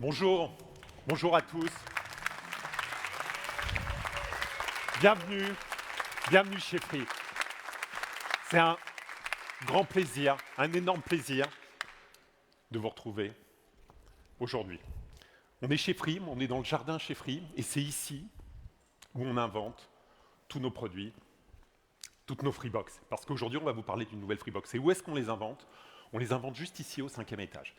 Bonjour, bonjour à tous. Bienvenue chez Free. C'est un grand plaisir, un énorme plaisir de vous retrouver aujourd'hui. On est chez Free, on est dans le jardin chez Free, et c'est ici où on invente tous nos produits, toutes nos Freebox. Parce qu'aujourd'hui, on va vous parler d'une nouvelle Freebox. Et où est-ce qu'on les invente? On les invente juste ici, au 5e étage.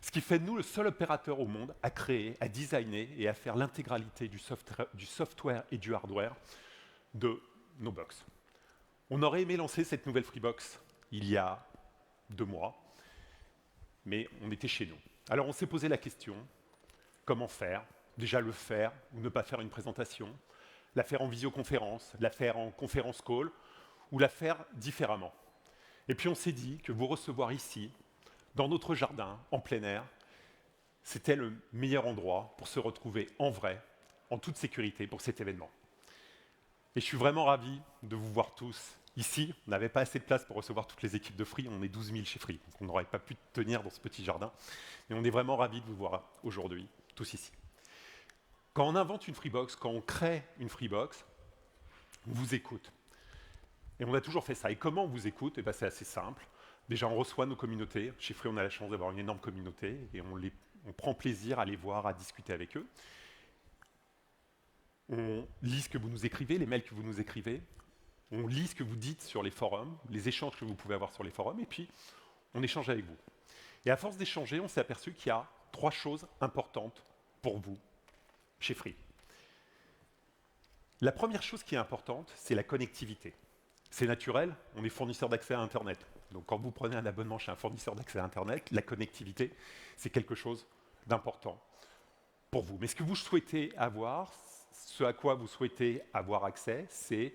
Ce qui fait de nous le seul opérateur au monde à créer, à designer et à faire l'intégralité du software et du hardware de nos box. On aurait aimé lancer cette nouvelle Freebox il y a 2 mois, mais on était chez nous. Alors on s'est posé la question, comment faire? Déjà le faire ou ne pas faire une présentation, la faire en visioconférence, la faire en conférence call ou la faire différemment. Et puis on s'est dit que vous recevoir ici, dans notre jardin, en plein air, c'était le meilleur endroit pour se retrouver en vrai, en toute sécurité pour cet événement. Et je suis vraiment ravi de vous voir tous ici. On n'avait pas assez de place pour recevoir toutes les équipes de Free, on est 12 000 chez Free, donc on n'aurait pas pu tenir dans ce petit jardin. Mais on est vraiment ravis de vous voir aujourd'hui, tous ici. Quand on invente une Freebox, quand on crée une Freebox, on vous écoute. Et on a toujours fait ça. Et comment on vous écoute? Eh bien, c'est assez simple. Déjà, on reçoit nos communautés. Chez Free, on a la chance d'avoir une énorme communauté et on prend plaisir à les voir, à discuter avec eux. On lit ce que vous nous écrivez, les mails que vous nous écrivez. On lit ce que vous dites sur les forums, les échanges que vous pouvez avoir sur les forums, et puis on échange avec vous. Et à force d'échanger, on s'est aperçu qu'il y a 3 choses importantes pour vous chez Free. La première chose qui est importante, c'est la connectivité. C'est naturel, on est fournisseur d'accès à Internet. Donc quand vous prenez un abonnement chez un fournisseur d'accès à Internet, la connectivité, c'est quelque chose d'important pour vous. Mais ce que vous souhaitez avoir, ce à quoi vous souhaitez avoir accès, c'est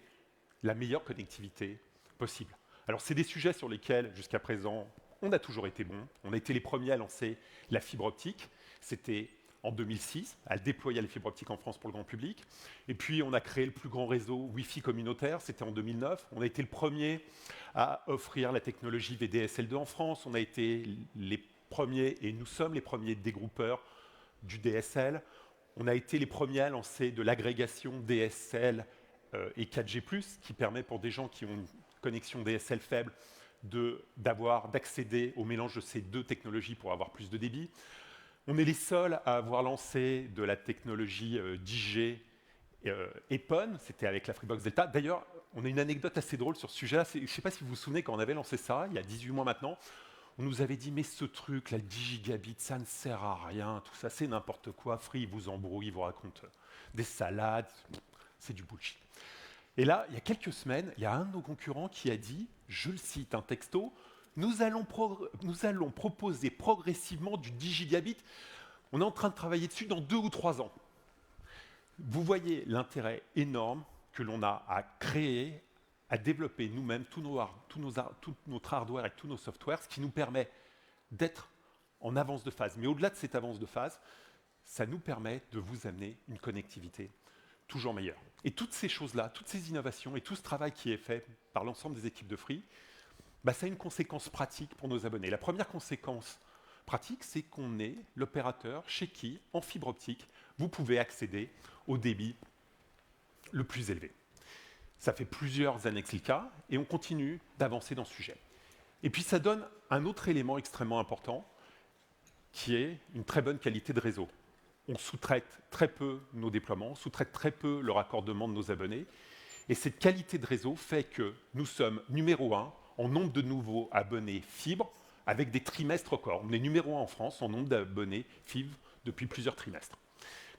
la meilleure connectivité possible. Alors c'est des sujets sur lesquels, jusqu'à présent, on a toujours été bon. On a été les premiers à lancer la fibre optique. C'était en 2006, à déployer la fibre optique en France pour le grand public. Et puis, on a créé le plus grand réseau Wi-Fi communautaire, c'était en 2009. On a été le premier à offrir la technologie VDSL2 en France. On a été les premiers, et nous sommes les premiers dégroupeurs du DSL. On a été les premiers à lancer de l'agrégation DSL et 4G+, qui permet pour des gens qui ont une connexion DSL faible d'accéder au mélange de ces deux technologies pour avoir plus de débit. On est les seuls à avoir lancé de la technologie 10G EPON, c'était avec la Freebox Delta. D'ailleurs, on a une anecdote assez drôle sur ce sujet-là. Je ne sais pas si vous vous souvenez, quand on avait lancé ça, il y a 18 mois maintenant, on nous avait dit, mais ce truc, la 10 gigabits, ça ne sert à rien, tout ça, c'est n'importe quoi. Free, il vous embrouille, il vous raconte des salades, c'est du bullshit. Et là, il y a quelques semaines, il y a un de nos concurrents qui a dit, je le cite, un texto, nous allons proposer progressivement du 10 gigabits. On est en train de travailler dessus dans 2 ou 3 ans. Vous voyez l'intérêt énorme que l'on a à créer, à développer nous-mêmes tout notre hardware et tous nos softwares, ce qui nous permet d'être en avance de phase. Mais au-delà de cette avance de phase, ça nous permet de vous amener une connectivité toujours meilleure. Et toutes ces choses-là, toutes ces innovations et tout ce travail qui est fait par l'ensemble des équipes de Free, ça a une conséquence pratique pour nos abonnés. La première conséquence pratique, c'est qu'on est l'opérateur chez qui, en fibre optique, vous pouvez accéder au débit le plus élevé. Ça fait plusieurs années que c'est le cas, et on continue d'avancer dans ce sujet. Et puis ça donne un autre élément extrêmement important, qui est une très bonne qualité de réseau. On sous-traite très peu nos déploiements, on sous-traite très peu le raccordement de nos abonnés, et cette qualité de réseau fait que nous sommes numéro 1 en nombre de nouveaux abonnés fibre, avec des trimestres records. On est numéro 1 en France en nombre d'abonnés fibre depuis plusieurs trimestres.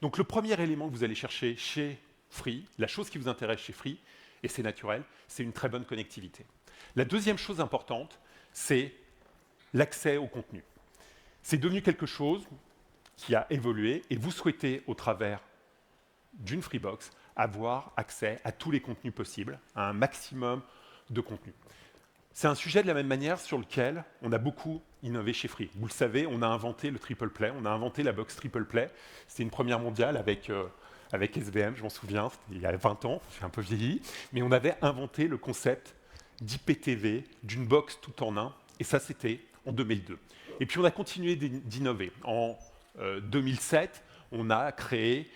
Donc le premier élément que vous allez chercher chez Free, la chose qui vous intéresse chez Free, et c'est naturel, c'est une très bonne connectivité. La deuxième chose importante, c'est l'accès au contenu. C'est devenu quelque chose qui a évolué et vous souhaitez, au travers d'une Freebox, avoir accès à tous les contenus possibles, à un maximum de contenu. C'est un sujet de la même manière sur lequel on a beaucoup innové chez Free. Vous le savez, on a inventé le triple play, on a inventé la box triple play. C'était une première mondiale avec SVM, je m'en souviens, c'était il y a 20 ans, j'ai un peu vieilli, mais on avait inventé le concept d'IPTV, d'une box tout en un, et ça c'était en 2002. Et puis on a continué d'innover. En 2007, on a créé,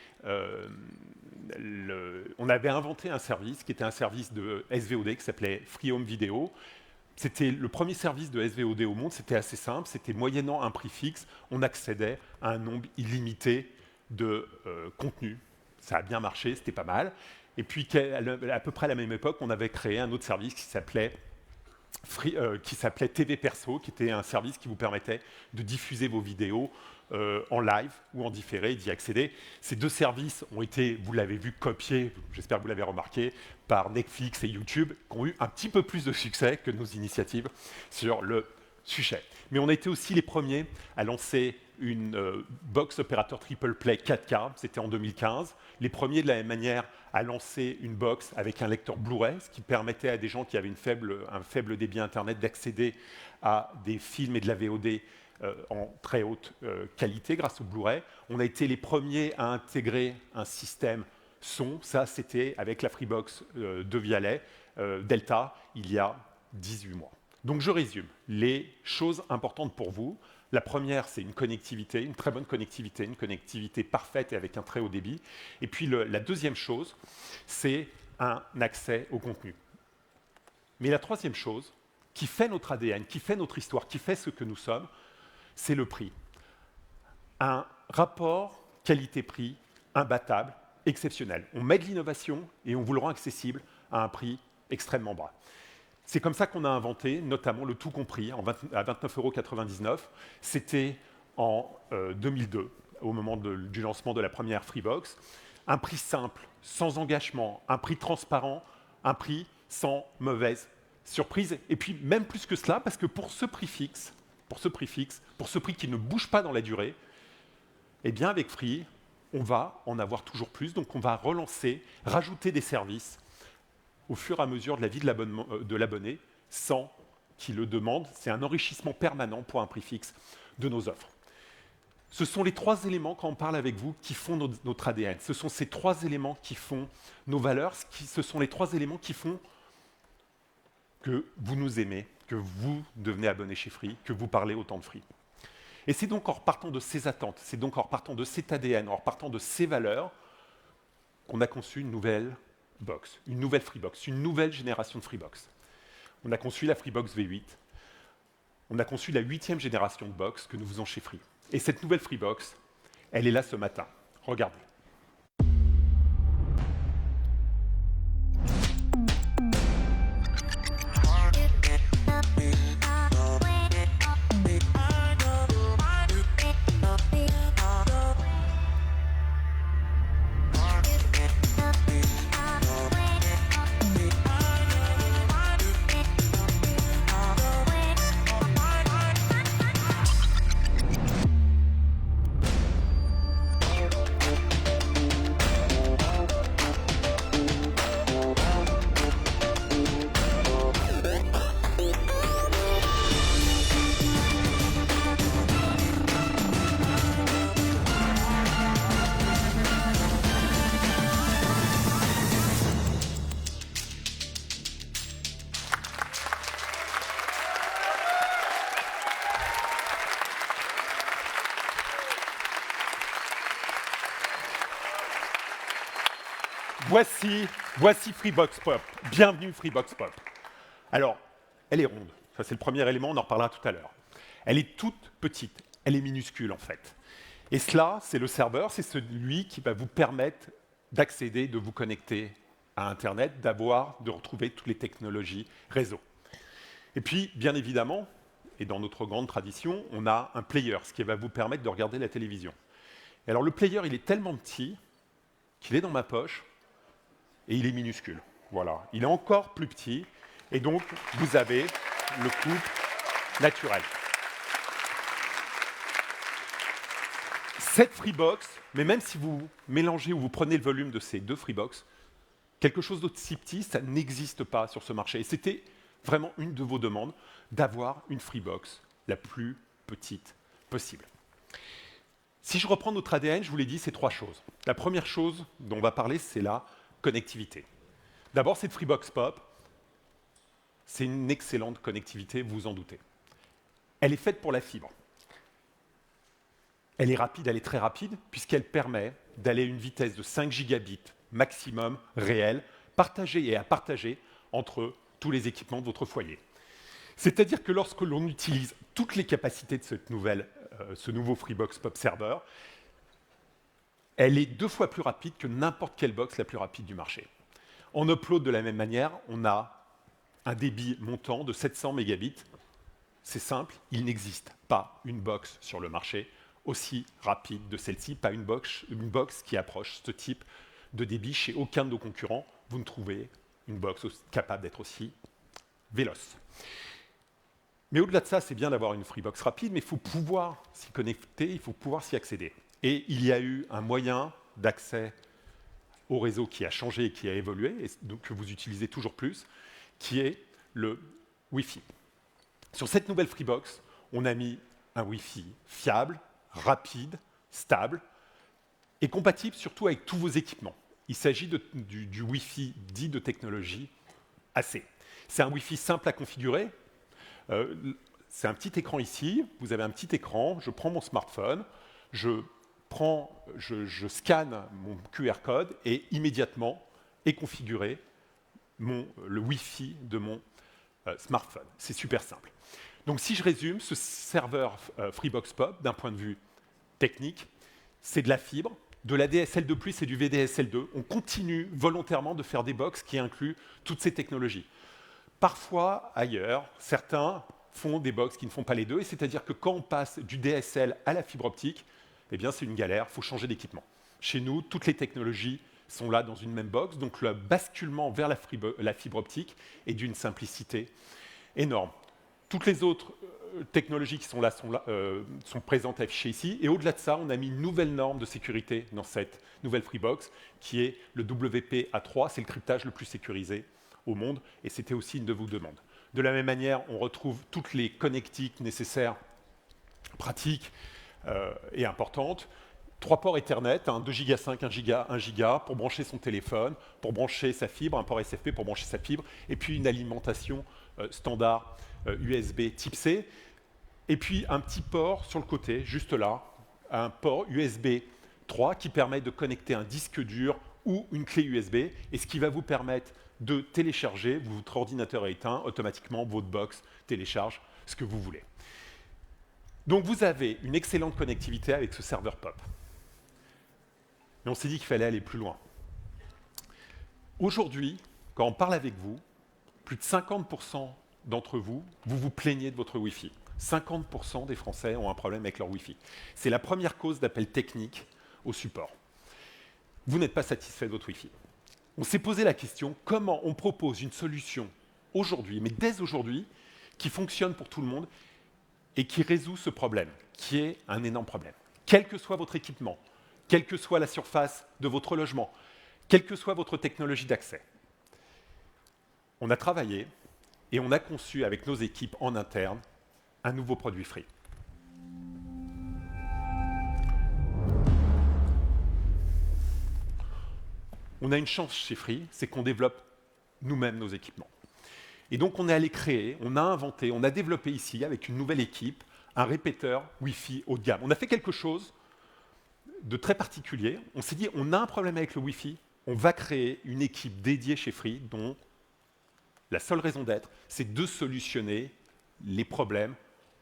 on avait inventé un service qui était un service de SVOD qui s'appelait Free Home Video. C'était le premier service de SVOD au monde, c'était assez simple, c'était moyennant un prix fixe, on accédait à un nombre illimité de contenus. Ça a bien marché, c'était pas mal. Et puis, à peu près à la même époque, on avait créé un autre service qui s'appelait TV Perso, qui était un service qui vous permettait de diffuser vos vidéos en live ou en différé et d'y accéder. Ces deux services ont été, vous l'avez vu, copiés, j'espère que vous l'avez remarqué, par Netflix et YouTube, qui ont eu un petit peu plus de succès que nos initiatives sur le sujet. Mais on a été aussi les premiers à lancer une box opérateur triple play 4K, c'était en 2015. Les premiers, de la même manière, à lancer une box avec un lecteur Blu-ray, ce qui permettait à des gens qui avaient un faible débit Internet d'accéder à des films et de la VOD en très haute qualité grâce au Blu-ray. On a été les premiers à intégrer un système son, ça c'était avec la Freebox de Vialet, Delta, il y a 18 mois. Donc je résume, les choses importantes pour vous. La première, c'est une connectivité, une très bonne connectivité, une connectivité parfaite et avec un très haut débit. Et puis la deuxième chose, c'est un accès au contenu. Mais la troisième chose, qui fait notre ADN, qui fait notre histoire, qui fait ce que nous sommes, c'est le prix. Un rapport qualité-prix imbattable, exceptionnel. On met de l'innovation et on vous le rend accessible à un prix extrêmement bas. C'est comme ça qu'on a inventé, notamment le tout compris à 29,99 €. C'était en 2002, au moment du lancement de la première Freebox. Un prix simple, sans engagement, un prix transparent, un prix sans mauvaise surprise. Et puis même plus que cela, parce que pour ce prix fixe, pour ce prix qui ne bouge pas dans la durée, eh bien avec Free, on va en avoir toujours plus. Donc on va relancer, rajouter des services au fur et à mesure de la vie de l'abonné, sans qu'il le demande. C'est un enrichissement permanent pour un prix fixe de nos offres. Ce sont les trois éléments, quand on parle avec vous, qui font notre ADN. Ce sont ces trois éléments qui font nos valeurs, ce sont les trois éléments qui font que vous nous aimez, que vous devenez abonné chez Free, que vous parlez autant de Free. Et c'est donc en repartant de ces attentes, c'est donc en repartant de cet ADN, en repartant de ces valeurs, qu'on a conçu une nouvelle box, une nouvelle Freebox, une nouvelle génération de Freebox. On a conçu la Freebox V8, on a conçu la 8e génération de box que nous faisons chez Free. Et cette nouvelle Freebox, elle est là ce matin. Regardez. Voici Freebox Pop. Bienvenue Freebox Pop. Alors, elle est ronde. Ça, c'est le premier élément, on en reparlera tout à l'heure. Elle est toute petite, elle est minuscule en fait. Et cela, c'est le serveur, c'est celui qui va vous permettre d'accéder, de vous connecter à Internet, de retrouver toutes les technologies réseau. Et puis, bien évidemment, et dans notre grande tradition, on a un player, ce qui va vous permettre de regarder la télévision. Et alors, le player, il est tellement petit qu'il est dans ma poche, et il est minuscule. Voilà, il est encore plus petit, et donc vous avez le couple naturel. Cette Freebox, mais même si vous mélangez ou vous prenez le volume de ces deux Freebox, quelque chose d'aussi petit, ça n'existe pas sur ce marché. Et c'était vraiment une de vos demandes, d'avoir une Freebox la plus petite possible. Si je reprends notre ADN, je vous l'ai dit, c'est 3 choses. La première chose dont on va parler, c'est la connectivité. D'abord, cette Freebox Pop, c'est une excellente connectivité, vous vous en doutez. Elle est faite pour la fibre. Elle est rapide, elle est très rapide, puisqu'elle permet d'aller à une vitesse de 5 gigabits maximum réel, partagée et à partager entre tous les équipements de votre foyer. C'est-à-dire que lorsque l'on utilise toutes les capacités de ce nouveau Freebox Pop Server, elle est 2 fois plus rapide que n'importe quelle box la plus rapide du marché. En upload, de la même manière, on a un débit montant de 700 mégabits. C'est simple, il n'existe pas une box sur le marché aussi rapide de celle-ci, pas une box qui approche ce type de débit chez aucun de nos concurrents. Vous ne trouvez une box capable d'être aussi véloce. Mais au-delà de ça, c'est bien d'avoir une Freebox rapide, mais il faut pouvoir s'y connecter, il faut pouvoir s'y accéder. Et il y a eu un moyen d'accès au réseau qui a changé et qui a évolué, et donc que vous utilisez toujours plus, qui est le Wi-Fi. Sur cette nouvelle Freebox, on a mis un Wi-Fi fiable, rapide, stable, et compatible surtout avec tous vos équipements. Il s'agit du Wi-Fi dit de technologie AC. C'est un Wi-Fi simple à configurer. C'est un petit écran ici. Vous avez un petit écran. Je prends mon smartphone. Je scanne mon QR code et immédiatement est configuré le Wi-Fi de mon smartphone. C'est super simple. Donc si je résume, ce serveur Freebox Pop, d'un point de vue technique, c'est de la fibre, de la DSL2+, et du VDSL2. On continue volontairement de faire des box qui incluent toutes ces technologies. Parfois, ailleurs, certains font des box qui ne font pas les deux, et c'est-à-dire que quand on passe du DSL à la fibre optique, eh bien, c'est une galère, il faut changer d'équipement. Chez nous, toutes les technologies sont là dans une même box, donc le basculement vers la fibre optique est d'une simplicité énorme. Toutes les autres technologies qui sont là sont présentes affichées ici, et au-delà de ça, on a mis une nouvelle norme de sécurité dans cette nouvelle Freebox, qui est le WPA3, c'est le cryptage le plus sécurisé au monde, et c'était aussi une de vos demandes. De la même manière, on retrouve toutes les connectiques nécessaires, pratiques, et importante. 3 ports Ethernet, 2 Go 5, 1 Go pour brancher son téléphone, pour brancher sa fibre, un port SFP pour brancher sa fibre, et puis une alimentation standard USB type C. Et puis un petit port sur le côté, juste là, un port USB 3 qui permet de connecter un disque dur ou une clé USB, et ce qui va vous permettre de télécharger, votre ordinateur est éteint, automatiquement votre box télécharge ce que vous voulez. Donc vous avez une excellente connectivité avec ce serveur POP. Mais on s'est dit qu'il fallait aller plus loin. Aujourd'hui, quand on parle avec vous, plus de 50% d'entre vous, vous vous plaignez de votre Wi-Fi. 50% des Français ont un problème avec leur Wi-Fi. C'est la première cause d'appel technique au support. Vous n'êtes pas satisfait de votre Wi-Fi. On s'est posé la question, comment on propose une solution aujourd'hui, mais dès aujourd'hui, qui fonctionne pour tout le monde et qui résout ce problème, qui est un énorme problème. Quel que soit votre équipement, quelle que soit la surface de votre logement, quelle que soit votre technologie d'accès. On a travaillé et on a conçu avec nos équipes en interne un nouveau produit Free. On a une chance chez Free, c'est qu'on développe nous-mêmes nos équipements. Et donc on est allé créer, on a inventé, on a développé ici avec une nouvelle équipe un répéteur Wi-Fi haut de gamme. On a fait quelque chose de très particulier. On s'est dit, on a un problème avec le Wi-Fi, on va créer une équipe dédiée chez Free dont la seule raison d'être, c'est de solutionner les problèmes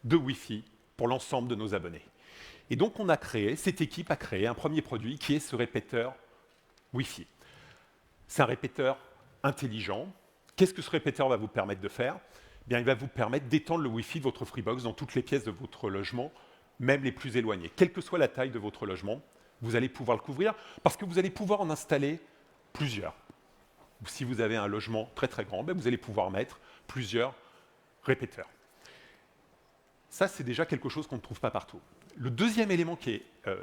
de Wi-Fi pour l'ensemble de nos abonnés. Et donc cette équipe a créé un premier produit qui est ce répéteur Wi-Fi. C'est un répéteur intelligent. Qu'est-ce que ce répéteur va vous permettre de faire? Bien, il va vous permettre d'étendre le Wi-Fi de votre Freebox dans toutes les pièces de votre logement, même les plus éloignées. Quelle que soit la taille de votre logement, vous allez pouvoir le couvrir parce que vous allez pouvoir en installer plusieurs. Si vous avez un logement très très grand, vous allez pouvoir mettre plusieurs répéteurs. Ça, c'est déjà quelque chose qu'on ne trouve pas partout. Le deuxième élément qui est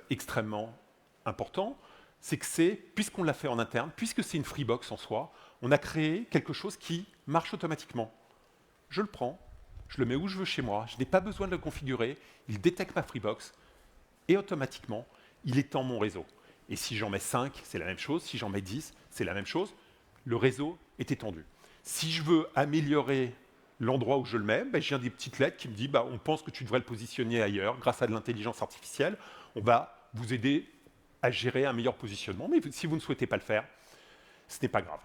extrêmement important, c'est que puisqu'on l'a fait en interne, puisque c'est une Freebox en soi, on a créé quelque chose qui marche automatiquement. Je le prends, je le mets où je veux chez moi, je n'ai pas besoin de le configurer, il détecte ma Freebox et automatiquement, il étend mon réseau. Et si j'en mets 5, c'est la même chose, si j'en mets 10, c'est la même chose, le réseau est étendu. Si je veux améliorer l'endroit où je le mets, je viens des petites lettres qui me disent on pense que tu devrais le positionner ailleurs, grâce à de l'intelligence artificielle, on va vous aider à gérer un meilleur positionnement, mais si vous ne souhaitez pas le faire, ce n'est pas grave.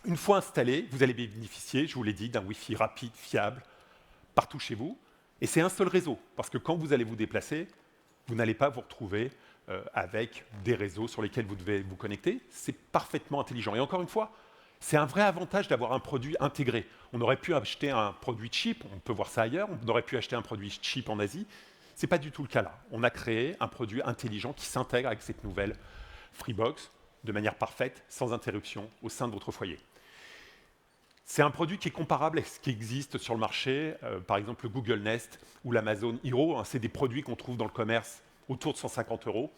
Une fois installé, vous allez bénéficier, je vous l'ai dit, d'un Wi-Fi rapide, fiable, partout chez vous, et c'est un seul réseau, parce que quand vous allez vous déplacer, vous n'allez pas vous retrouver avec des réseaux sur lesquels vous devez vous connecter, c'est parfaitement intelligent. Et encore une fois, c'est un vrai avantage d'avoir un produit intégré. On aurait pu acheter un produit cheap, on peut voir ça ailleurs, on aurait pu acheter un produit cheap en Asie, ce n'est pas du tout le cas là. On a créé un produit intelligent qui s'intègre avec cette nouvelle Freebox de manière parfaite, sans interruption, au sein de votre foyer. C'est un produit qui est comparable à ce qui existe sur le marché, par exemple le Google Nest ou l'Amazon Hero. C'est des produits qu'on trouve dans le commerce autour de 150 €.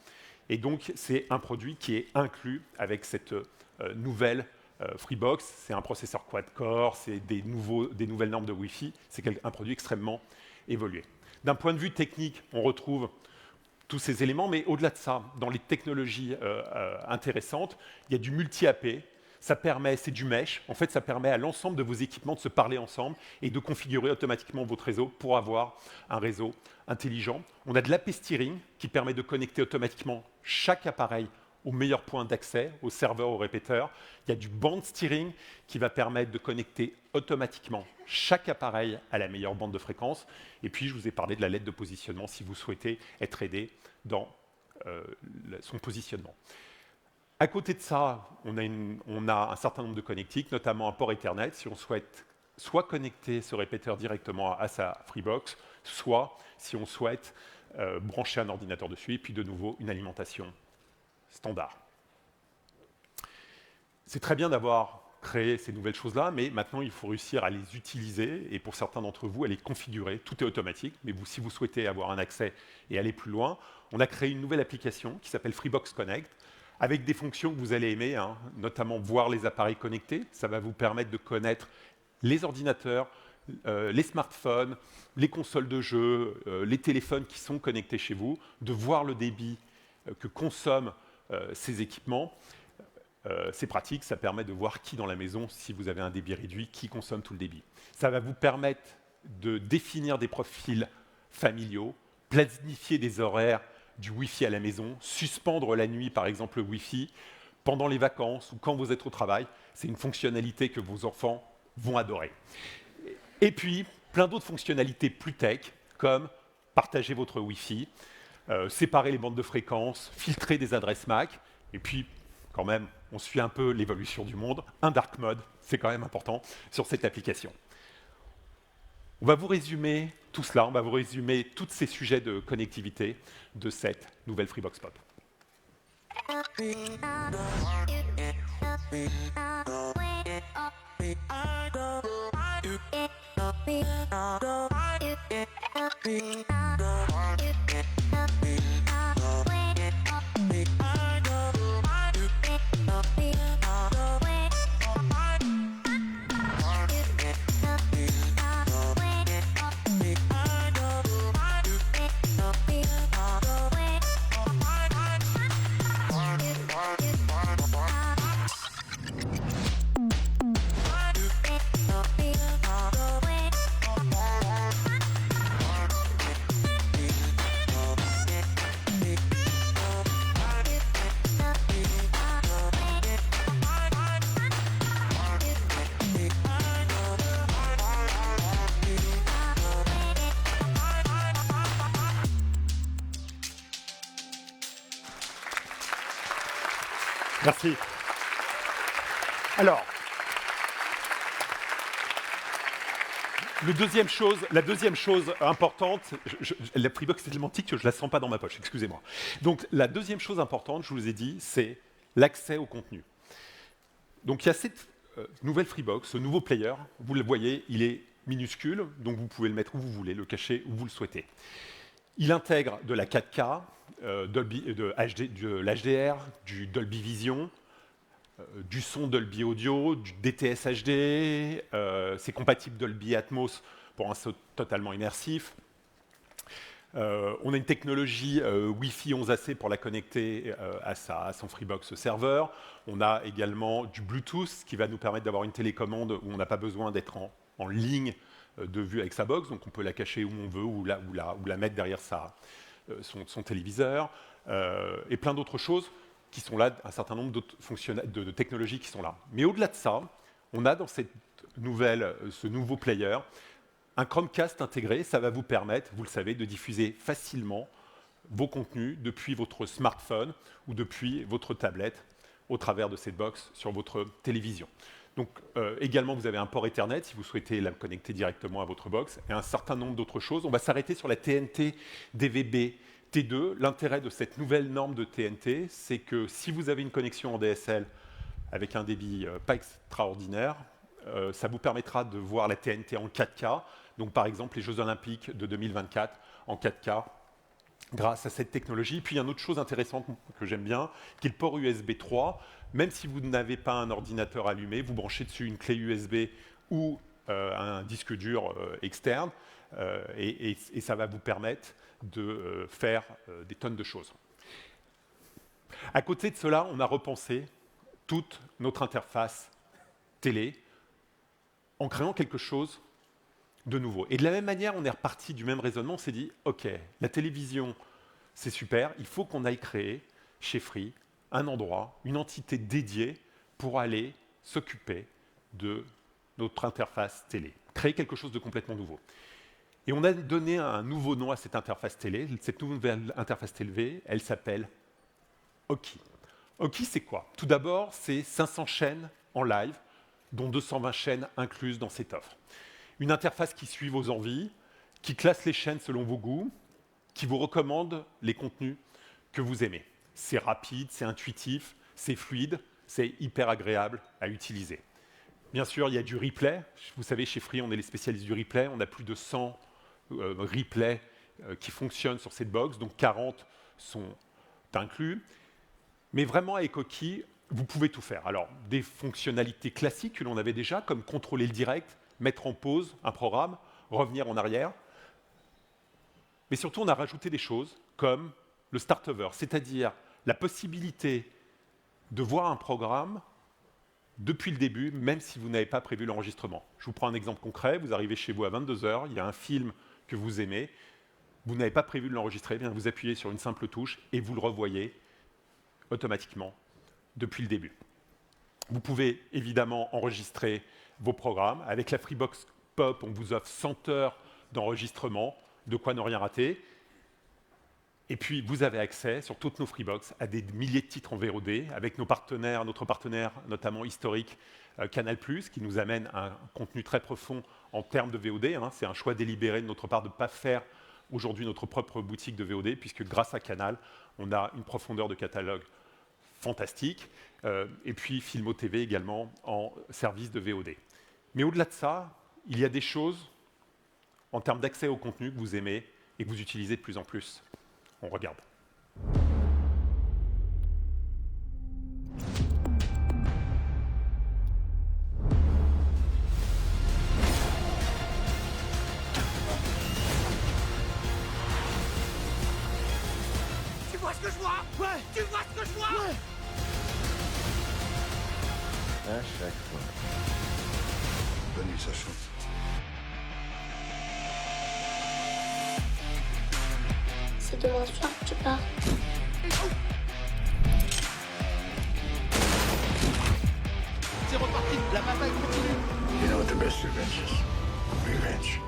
Et donc, c'est un produit qui est inclus avec cette nouvelle Freebox. C'est un processeur quad-core, c'est des nouvelles normes de Wi-Fi. C'est un produit extrêmement évolué. D'un point de vue technique, on retrouve tous ces éléments, mais au-delà de ça, dans les technologies intéressantes, il y a du multi-AP. C'est du mesh. En fait, ça permet à l'ensemble de vos équipements de se parler ensemble et de configurer automatiquement votre réseau pour avoir un réseau intelligent. On a de l'AP steering qui permet de connecter automatiquement chaque appareil au meilleur point d'accès, au serveur, au répéteur. Il y a du band steering qui va permettre de connecter automatiquement chaque appareil à la meilleure bande de fréquence. Et puis, je vous ai parlé de la LED de positionnement si vous souhaitez être aidé dans son positionnement. À côté de ça, on a un certain nombre de connectiques, notamment un port Ethernet, si on souhaite soit connecter ce répéteur directement à sa Freebox, soit, si on souhaite, brancher un ordinateur dessus, et puis de nouveau, une alimentation standard. C'est très bien d'avoir créé ces nouvelles choses-là, mais maintenant, il faut réussir à les utiliser, et pour certains d'entre vous, à les configurer. Tout est automatique, mais si vous souhaitez avoir un accès et aller plus loin, on a créé une nouvelle application qui s'appelle Freebox Connect, avec des fonctions que vous allez aimer, notamment voir les appareils connectés. Ça va vous permettre de connaître les ordinateurs, les smartphones, les consoles de jeux, les téléphones qui sont connectés chez vous, de voir le débit que consomment ces équipements. C'est pratique, ça permet de voir qui dans la maison, si vous avez un débit réduit, qui consomme tout le débit. Ça va vous permettre de définir des profils familiaux, planifier des horaires du Wi-Fi à la maison, suspendre la nuit par exemple le Wi-Fi, pendant les vacances ou quand vous êtes au travail, c'est une fonctionnalité que vos enfants vont adorer. Et puis, plein d'autres fonctionnalités plus tech, comme partager votre Wi-Fi, séparer les bandes de fréquences, filtrer des adresses MAC, et puis, quand même, on suit un peu l'évolution du monde, un dark mode, c'est quand même important, sur cette application. On va vous résumer tout cela, on va vous résumer tous ces sujets de connectivité de cette nouvelle Freebox Pop. Merci. Alors, la deuxième chose importante, la Freebox est tellement tique que je ne la sens pas dans ma poche, excusez-moi. Donc, la deuxième chose importante, je vous ai dit, c'est l'accès au contenu. Donc, il y a cette nouvelle Freebox, ce nouveau player, vous le voyez, il est minuscule, donc vous pouvez le mettre où vous voulez, le cacher où vous le souhaitez. Il intègre de la 4K, de l'HDR, du Dolby Vision, du son Dolby Audio, du DTS HD, c'est compatible Dolby Atmos pour un son totalement immersif. On a une technologie Wi-Fi 11AC pour la connecter à son Freebox serveur. On a également du Bluetooth qui va nous permettre d'avoir une télécommande où on n'a pas besoin d'être en ligne de vue avec sa box, donc on peut la cacher où on veut ou la mettre derrière son téléviseur, et plein d'autres choses qui sont là, un certain nombre de technologies qui sont là. Mais au-delà de ça, on a dans ce nouveau player un Chromecast intégré. Ça va vous permettre, vous le savez, de diffuser facilement vos contenus depuis votre smartphone ou depuis votre tablette au travers de cette box sur votre télévision. Donc également, vous avez un port Ethernet si vous souhaitez la connecter directement à votre box et un certain nombre d'autres choses. On va s'arrêter sur la TNT DVB T2. L'intérêt de cette nouvelle norme de TNT, c'est que si vous avez une connexion en DSL avec un débit pas extraordinaire, ça vous permettra de voir la TNT en 4K. Donc par exemple, les Jeux Olympiques de 2024 en 4K grâce à cette technologie. Puis il y a une autre chose intéressante que j'aime bien, qui est le port USB 3. Même si vous n'avez pas un ordinateur allumé, vous branchez dessus une clé USB ou un disque dur externe, et ça va vous permettre de faire des tonnes de choses. À côté de cela, on a repensé toute notre interface télé en créant quelque chose de nouveau. Et de la même manière, on est reparti du même raisonnement, on s'est dit, OK, la télévision, c'est super, il faut qu'on aille créer chez Free un endroit, une entité dédiée pour aller s'occuper de notre interface télé, créer quelque chose de complètement nouveau. Et on a donné un nouveau nom à cette interface télé. Cette nouvelle interface télé, elle s'appelle Oki. Oki, c'est quoi? Tout d'abord, c'est 500 chaînes en live, dont 220 chaînes incluses dans cette offre. Une interface qui suit vos envies, qui classe les chaînes selon vos goûts, qui vous recommande les contenus que vous aimez. C'est rapide, c'est intuitif, c'est fluide, c'est hyper agréable à utiliser. Bien sûr, il y a du replay. Vous savez, chez Free, on est les spécialistes du replay. On a plus de 100 replays qui fonctionnent sur cette box, donc 40 sont inclus. Mais vraiment, avec Oki, vous pouvez tout faire. Alors, des fonctionnalités classiques que l'on avait déjà, comme contrôler le direct, mettre en pause un programme, revenir en arrière. Mais surtout, on a rajouté des choses comme le Start Over, c'est-à-dire la possibilité de voir un programme depuis le début, même si vous n'avez pas prévu l'enregistrement. Je vous prends un exemple concret. Vous arrivez chez vous à 22h, il y a un film que vous aimez. vous n'avez pas prévu de l'enregistrer, bien vous appuyez sur une simple touche et vous le revoyez automatiquement depuis le début. Vous pouvez évidemment enregistrer vos programmes. Avec la Freebox Pop, on vous offre 100 heures d'enregistrement, de quoi ne rien rater. Et puis, vous avez accès sur toutes nos Freebox à des milliers de titres en VOD, avec nos partenaires, notre partenaire notamment historique, Canal+, qui nous amène un contenu très profond en termes de VOD. Hein. C'est un choix délibéré de notre part de ne pas faire aujourd'hui notre propre boutique de VOD, puisque grâce à Canal, on a une profondeur de catalogue fantastique. Et puis Filmo TV également en service de VOD. Mais au-delà de ça, il y a des choses en termes d'accès au contenu que vous aimez et que vous utilisez de plus en plus. On regarde. Tu vois ce que je vois? Ouais. Tu vois ce que je vois? Ouais. À chaque fois. Bonne nuit, Sacha. C'est demain soir que tu pars. C'est reparti, la bataille continue. You know what the best revenge is? Revenge.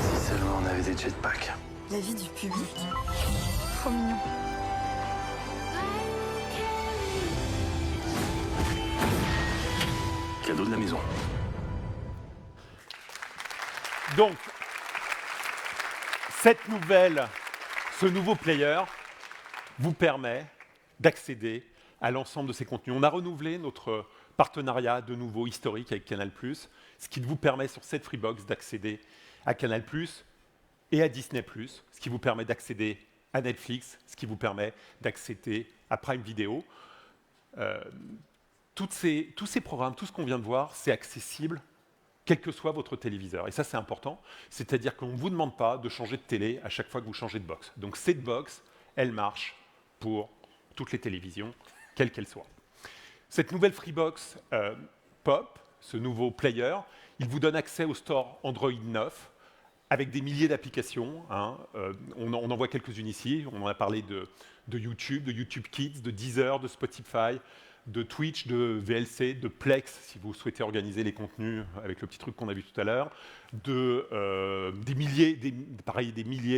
Si seulement on avait des jetpacks. La vie du public. Trop mignon. Cadeau de la maison. Donc, ce nouveau player vous permet d'accéder à l'ensemble de ces contenus. On a renouvelé notre partenariat de nouveau historique avec Canal+, ce qui vous permet sur cette Freebox d'accéder à Canal+, et à Disney+, ce qui vous permet d'accéder à Netflix, ce qui vous permet d'accéder à Prime Video. Tous ces programmes, tout ce qu'on vient de voir, c'est accessible quel que soit votre téléviseur. Et ça, c'est important. C'est-à-dire qu'on ne vous demande pas de changer de télé à chaque fois que vous changez de box. Donc cette box, elle marche pour toutes les télévisions, quelles qu'elles soient. Cette nouvelle Freebox Pop, ce nouveau player, il vous donne accès au store Android 9 avec des milliers d'applications. Hein. On en voit quelques-unes ici. On en a parlé de YouTube Kids, de Deezer, de Spotify, de Twitch, de VLC, de Plex, si vous souhaitez organiser les contenus avec le petit truc qu'on a vu tout à l'heure,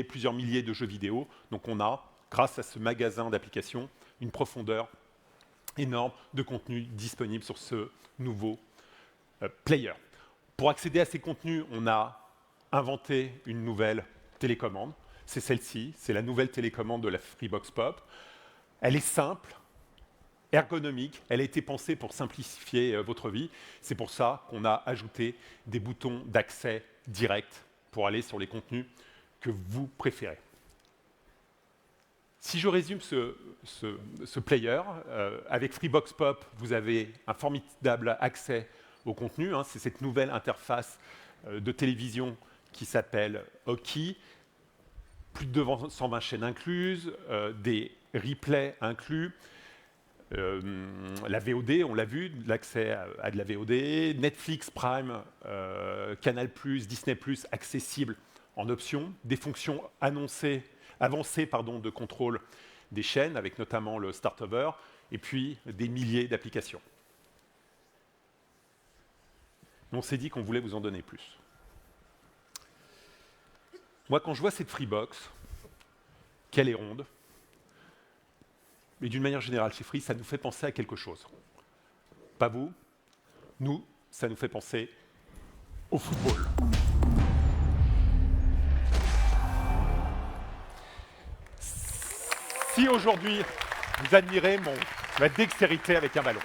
plusieurs milliers de jeux vidéo. Donc on a, grâce à ce magasin d'applications, une profondeur énorme de contenu disponible sur ce nouveau player. Pour accéder à ces contenus, on a inventé une nouvelle télécommande. C'est celle-ci, c'est la nouvelle télécommande de la Freebox Pop. Elle est simple, ergonomique, elle a été pensée pour simplifier votre vie. C'est pour ça qu'on a ajouté des boutons d'accès direct pour aller sur les contenus que vous préférez. Si je résume ce player, avec Freebox Pop, vous avez un formidable accès au contenu. Hein, c'est cette nouvelle interface de télévision qui s'appelle Hockey. Plus de 120 chaînes incluses, des replays inclus. La VOD, on l'a vu, l'accès à de la VOD, Netflix, Prime, Canal+, Disney+, accessible en option, des fonctions avancées de contrôle des chaînes, avec notamment le Start-Over, et puis des milliers d'applications. On s'est dit qu'on voulait vous en donner plus. Moi, quand je vois cette Freebox, qu'elle est ronde, mais d'une manière générale, chez Free, ça nous fait penser à quelque chose. Pas vous, nous, ça nous fait penser au football. Si aujourd'hui, vous admirez ma dextérité avec un ballon,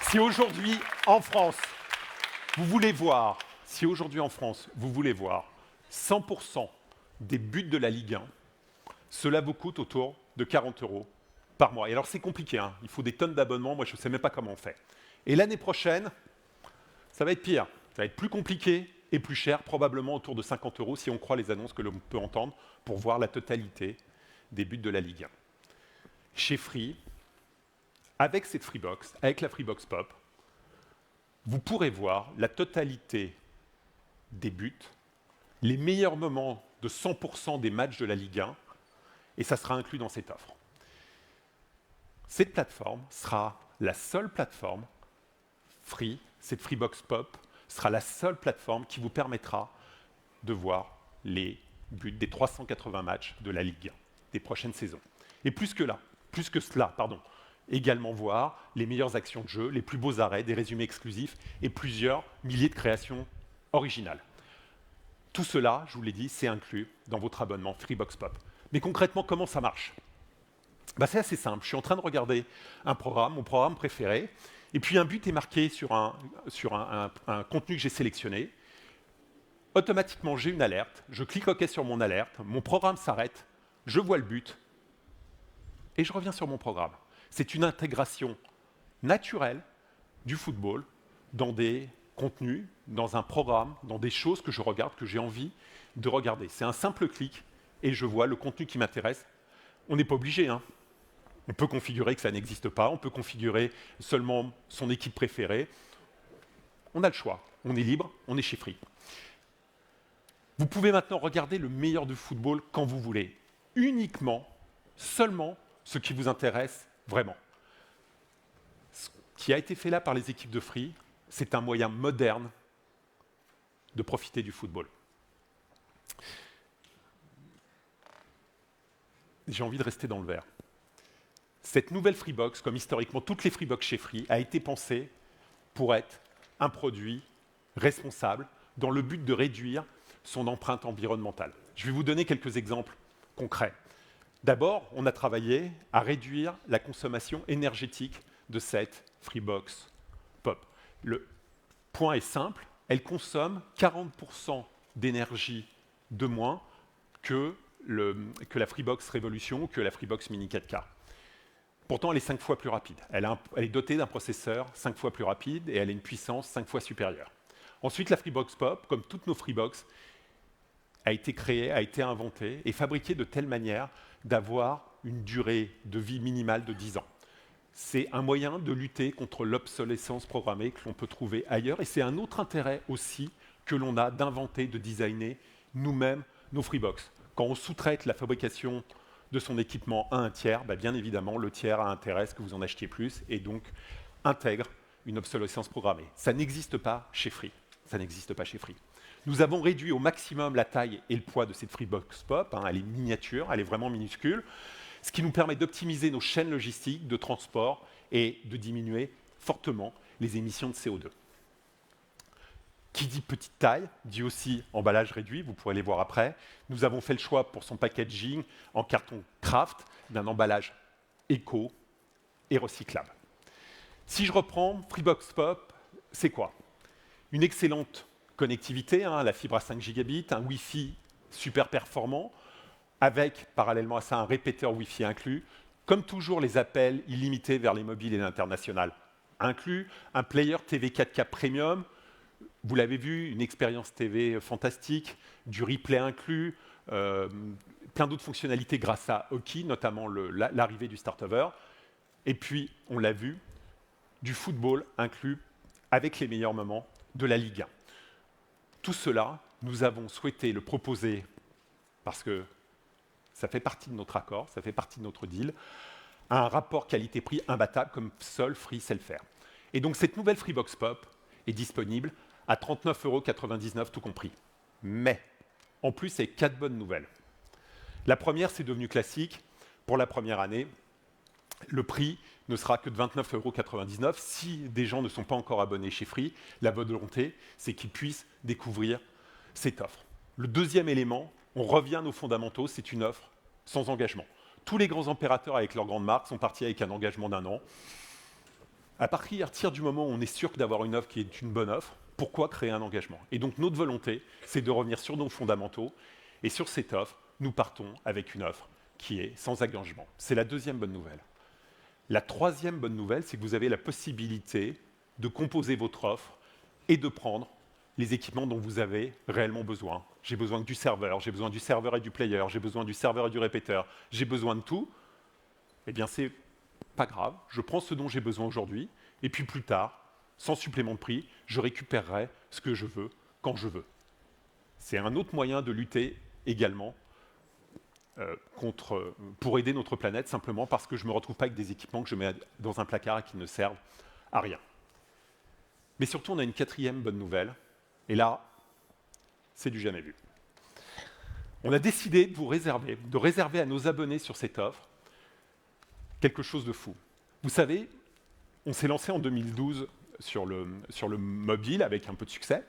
si aujourd'hui, en France, vous voulez voir 100% des buts de la Ligue 1, cela vous coûte autour de 40 € par mois. Et alors, c'est compliqué, hein. Il faut des tonnes d'abonnements. Moi, je ne sais même pas comment on fait. Et l'année prochaine, ça va être pire. Ça va être plus compliqué et plus cher, probablement autour de 50 € si on croit les annonces que l'on peut entendre pour voir la totalité des buts de la Ligue 1. Chez Free, avec cette Freebox, avec la Freebox Pop, vous pourrez voir la totalité des buts les meilleurs moments de 100% des matchs de la Ligue 1, et ça sera inclus dans cette offre. Cette plateforme sera la seule plateforme free, cette Freebox Pop sera la seule plateforme qui vous permettra de voir les buts des 380 matchs de la Ligue 1 des prochaines saisons. Et plus que cela, également voir les meilleures actions de jeu, les plus beaux arrêts, des résumés exclusifs et plusieurs milliers de créations originales. Tout cela, je vous l'ai dit, c'est inclus dans votre abonnement Freebox Pop. Mais concrètement, comment ça marche ? C'est assez simple. Je suis en train de regarder un programme, mon programme préféré, et puis un but est marqué sur un contenu que j'ai sélectionné. Automatiquement, j'ai une alerte. Je clique OK sur mon alerte. Mon programme s'arrête. Je vois le but. Et je reviens sur mon programme. C'est une intégration naturelle du football dans des contenus, dans un programme, dans des choses que je regarde, que j'ai envie de regarder. C'est un simple clic et je vois le contenu qui m'intéresse. On n'est pas obligé, hein. On peut configurer que ça n'existe pas, on peut configurer seulement son équipe préférée. On a le choix, on est libre, on est chez Free. Vous pouvez maintenant regarder le meilleur du football quand vous voulez, uniquement, seulement ce qui vous intéresse vraiment. Ce qui a été fait là par les équipes de Free, c'est un moyen moderne de profiter du football. J'ai envie de rester dans le vert. Cette nouvelle Freebox, comme historiquement toutes les Freebox chez Free, a été pensée pour être un produit responsable dans le but de réduire son empreinte environnementale. Je vais vous donner quelques exemples concrets. D'abord, on a travaillé à réduire la consommation énergétique de cette Freebox Pop. Le point est simple, elle consomme 40% d'énergie de moins que la Freebox Revolution ou que la Freebox Mini 4K. Pourtant, elle est 5 fois plus rapide. Elle est dotée d'un processeur 5 fois plus rapide et elle a une puissance 5 fois supérieure. Ensuite, la Freebox Pop, comme toutes nos Freebox, a été créée, a été inventée et fabriquée de telle manière d'avoir une durée de vie minimale de 10 ans. C'est un moyen de lutter contre l'obsolescence programmée que l'on peut trouver ailleurs et c'est un autre intérêt aussi que l'on a d'inventer, de designer nous-mêmes nos Freebox. Quand on sous-traite la fabrication de son équipement à un tiers, bien évidemment, le tiers a intérêt à ce que vous en achetiez plus et donc intègre une obsolescence programmée. Ça n'existe pas chez Free. Ça n'existe pas chez Free. Nous avons réduit au maximum la taille et le poids de cette Freebox Pop. Elle est miniature, elle est vraiment minuscule, ce qui nous permet d'optimiser nos chaînes logistiques de transport et de diminuer fortement les émissions de CO2. Qui dit petite taille, dit aussi emballage réduit, vous pourrez les voir après. Nous avons fait le choix pour son packaging en carton Kraft d'un emballage éco et recyclable. Si je reprends, Freebox Pop, c'est quoi ? Une excellente connectivité, la fibre à 5 gigabits, un Wi-Fi super performant, avec parallèlement à ça un répéteur Wi-Fi inclus, comme toujours les appels illimités vers les mobiles et l'international inclus, un player TV 4K Premium. Vous l'avez vu, une expérience TV fantastique, du replay inclus, plein d'autres fonctionnalités grâce à Hockey, notamment l'arrivée du Start-Over. Et puis, on l'a vu, du football inclus avec les meilleurs moments de la Ligue 1. Tout cela, nous avons souhaité le proposer parce que ça fait partie de notre accord, ça fait partie de notre deal, à un rapport qualité-prix imbattable comme seul Free sait le faire. Et donc, cette nouvelle Freebox Pop est disponible à 39,99 € tout compris. Mais, en plus, c'est 4 bonnes nouvelles. La première, c'est devenu classique. Pour la première année, le prix ne sera que de 29,99 €. Si des gens ne sont pas encore abonnés chez Free, la volonté, c'est qu'ils puissent découvrir cette offre. Le deuxième élément, on revient à nos fondamentaux, c'est une offre sans engagement. Tous les grands opérateurs avec leurs grandes marques sont partis avec un engagement d'1 an. À partir du moment où on est sûr d'avoir une offre qui est une bonne offre, pourquoi créer un engagement ? Et donc notre volonté, c'est de revenir sur nos fondamentaux. Et sur cette offre, nous partons avec une offre qui est sans engagement. C'est la deuxième bonne nouvelle. La troisième bonne nouvelle, c'est que vous avez la possibilité de composer votre offre et de prendre les équipements dont vous avez réellement besoin. J'ai besoin du serveur, j'ai besoin du serveur et du player, j'ai besoin du serveur et du répéteur, j'ai besoin de tout. Eh bien, c'est pas grave, je prends ce dont j'ai besoin aujourd'hui, et puis plus tard, sans supplément de prix, je récupérerai ce que je veux, quand je veux. C'est un autre moyen de lutter également pour aider notre planète, simplement parce que je ne me retrouve pas avec des équipements que je mets dans un placard et qui ne servent à rien. Mais surtout, on a une quatrième bonne nouvelle, et là, c'est du jamais vu. On a décidé de réserver à nos abonnés sur cette offre quelque chose de fou. Vous savez, on s'est lancé en 2012 sur le mobile avec un peu de succès,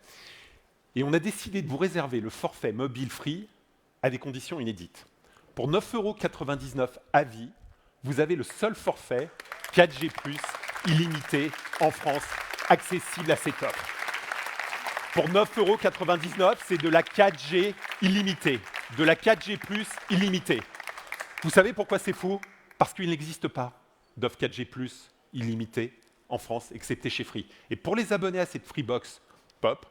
et on a décidé de vous réserver le forfait mobile free à des conditions inédites. Pour 9,99 € à vie, vous avez le seul forfait 4G+, illimité en France, accessible à cette offre. Pour 9,99 €, c'est de la 4G illimitée, de la 4G+, illimitée. Vous savez pourquoi c'est fou? Parce qu'il n'existe pas d'offre 4G+, illimitée en France, excepté chez Free. Et pour les abonnés à cette Freebox Pop,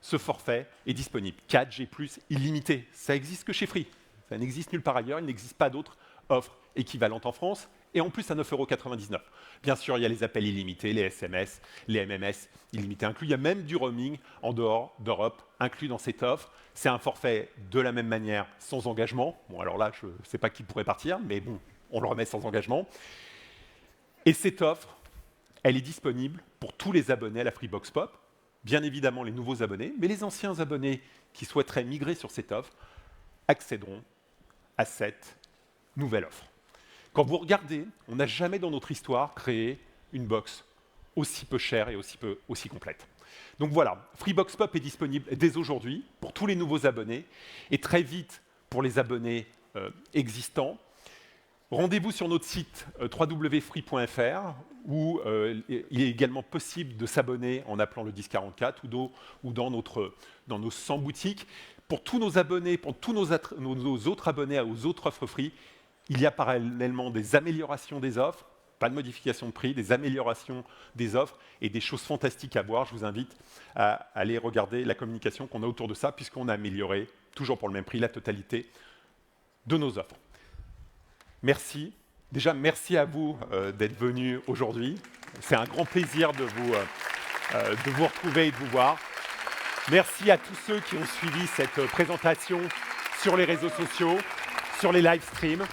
ce forfait est disponible. 4G+, illimité. Ça existe que chez Free. Ça n'existe nulle part ailleurs. Il n'existe pas d'autres offres équivalentes en France. Et en plus, à 9,99 €. Bien sûr, il y a les appels illimités, les SMS, les MMS illimités inclus. Il y a même du roaming en dehors d'Europe inclus dans cette offre. C'est un forfait de la même manière, sans engagement. Bon, alors là, je ne sais pas qui pourrait partir, mais bon, on le remet sans engagement. Et cette offre, elle est disponible pour tous les abonnés à la Freebox Pop. Bien évidemment, les nouveaux abonnés, mais les anciens abonnés qui souhaiteraient migrer sur cette offre accéderont à cette nouvelle offre. Quand vous regardez, on n'a jamais dans notre histoire créé une box aussi peu chère et aussi complète. Donc voilà, Freebox Pop est disponible dès aujourd'hui pour tous les nouveaux abonnés et très vite pour les abonnés existants. Rendez-vous sur notre site www.free.fr où il est également possible de s'abonner en appelant le 1044 ou dans nos 100 boutiques. Pour tous nos abonnés, pour tous nos autres abonnés aux autres offres Free, il y a parallèlement des améliorations des offres, pas de modification de prix, des améliorations des offres et des choses fantastiques à voir. Je vous invite à aller regarder la communication qu'on a autour de ça, puisqu'on a amélioré, toujours pour le même prix, la totalité de nos offres. Merci. Déjà, merci à vous d'être venus aujourd'hui. C'est un grand plaisir de vous retrouver et de vous voir. Merci à tous ceux qui ont suivi cette présentation sur les réseaux sociaux, sur les live streams,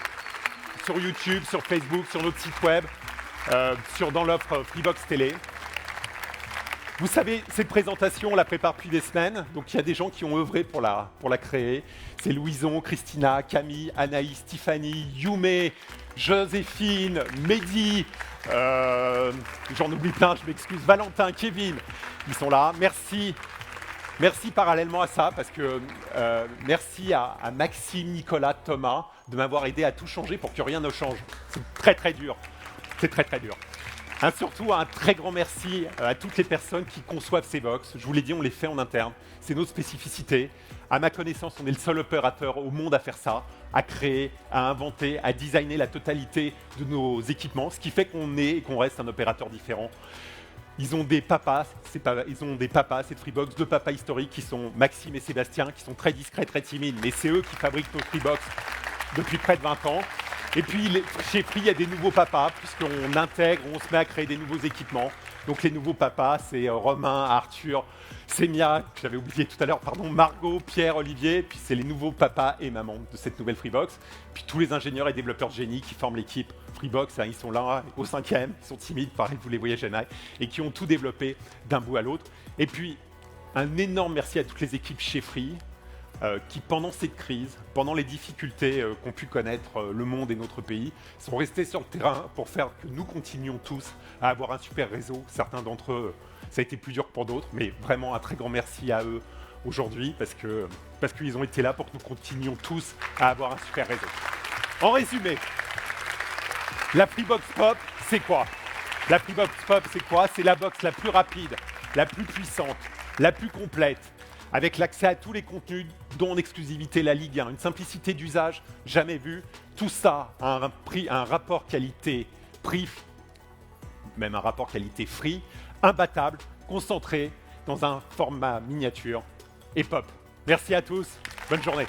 sur YouTube, sur Facebook, sur notre site web, dans l'offre Freebox Télé. Vous savez, cette présentation, on la prépare depuis des semaines, donc il y a des gens qui ont œuvré pour la créer. C'est Louison, Christina, Camille, Anaïs, Tiffany, Youmé, Joséphine, Mehdi, j'en oublie plein, je m'excuse, Valentin, Kevin, ils sont là. Merci parallèlement à ça, parce que merci à Maxime, Nicolas, Thomas, de m'avoir aidé à tout changer pour que rien ne change. C'est très très dur. C'est très très dur. Surtout un très grand merci à toutes les personnes qui conçoivent ces box. Je vous l'ai dit, on les fait en interne. C'est notre spécificité. À ma connaissance, on est le seul opérateur au monde à faire ça, à créer, à inventer, à designer la totalité de nos équipements, ce qui fait qu'on est et qu'on reste un opérateur différent. Ils ont des papas, cette Freebox, deux papas historiques qui sont Maxime et Sébastien, qui sont très discrets, très timides, mais c'est eux qui fabriquent nos Freebox depuis près de 20 ans. Et puis, chez Free, il y a des nouveaux papas, puisqu'on intègre, on se met à créer des nouveaux équipements. Donc, les nouveaux papas, c'est Romain, Arthur, Sémia, que j'avais oublié tout à l'heure, Margot, Pierre, Olivier. Puis, c'est les nouveaux papas et mamans de cette nouvelle Freebox. Puis, tous les ingénieurs et développeurs de génie qui forment l'équipe Freebox, ils sont là, au 5e, ils sont timides, pareil, vous les voyez jamais, et qui ont tout développé d'un bout à l'autre. Et puis, un énorme merci à toutes les équipes chez Free, qui, pendant cette crise, pendant les difficultés qu'ont pu connaître le monde et notre pays, sont restés sur le terrain pour faire que nous continuions tous à avoir un super réseau. Certains d'entre eux, ça a été plus dur que pour d'autres, mais vraiment un très grand merci à eux aujourd'hui, parce qu'ils ont été là pour que nous continuions tous à avoir un super réseau. En résumé, la Freebox Pop, c'est quoi? La Freebox Pop, c'est quoi? C'est la box la plus rapide, la plus puissante, la plus complète, avec l'accès à tous les contenus, dont en exclusivité la Ligue 1, une simplicité d'usage jamais vue. Tout ça à un rapport qualité-prix, même un rapport qualité-free, imbattable, concentré dans un format miniature et pop. Merci à tous, bonne journée.